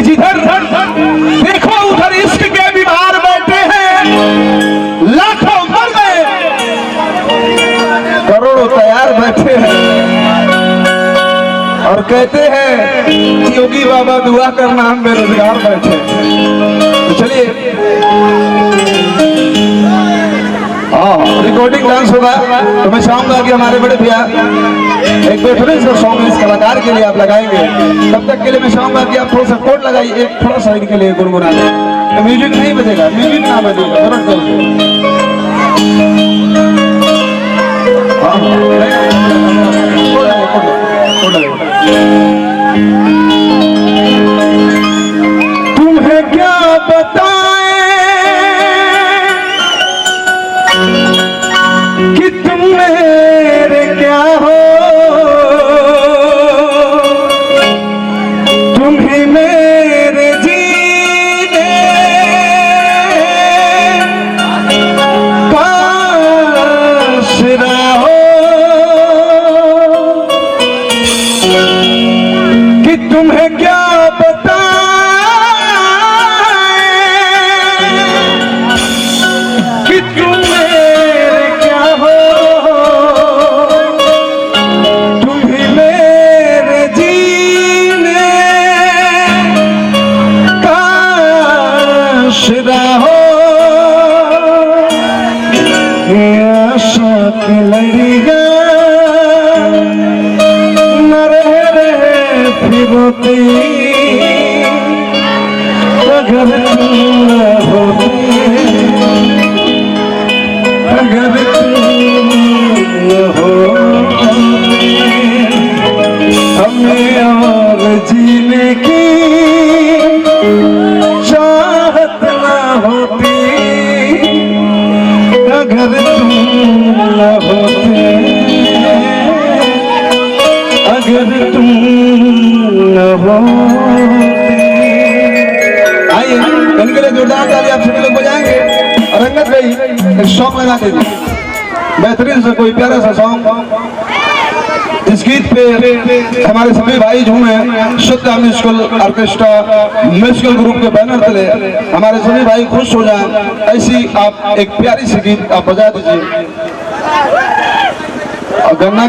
कि जिधर देखो उधर इश्क के बीमार बैठे हैं, लाखों मर गए करोड़ों तैयार बैठे हैं, और कहते हैं कि योगी बाबा दुआ करना हम बेरोजगार बैठे। तो चलिए रिकॉर्डिंग डांस होगा, तो मैं चाहूंगा कि हमारे बड़े भैया एक बेहतरीन सा सॉन्ग इस कलाकार के लिए आप लगाएंगे। तब तक के लिए मैं चाहूंगा कि आप थोड़ा सा कोड लगाइए, एक थोड़ा सा इनके लिए गुनगुना दें। तो म्यूजिक नहीं बजेगा, म्यूजिक ना बजेगा, तुरंत तुम्हें क्या बताएं कि तुम मेरे क्या हो, तुम ही मेरे जीने का आसरा हो, कि तुम्हें क्या बताएं कि तुम मेरे क्या हो, तुम ही मेरे जीने का आसरा हो। ये आशा की लड़ियां न रहे फिरती, अगर तुम न होती, अगर तुम न होती, हमें और जीने की चाहत न होती, अगर तुम न होते, अगर तुम न होते। आइए इनके लिए जोरदार ताली आप सभी लोग बजाएंगे। और रंगत भाई एक सॉन्ग लगा दीजिए, बेहतरीन से कोई प्यारा सा सॉन्ग। इस गीत पे हमारे सभी भाई झूमे, शुद्ध म्यूजिकल ऑर्केस्ट्रा म्यूजिकल ग्रुप के बैनर तले हमारे सभी भाई खुश हो जाएं। ऐसी आप एक प्यारी सी गीत आप बजा दीजिए। और गन्ना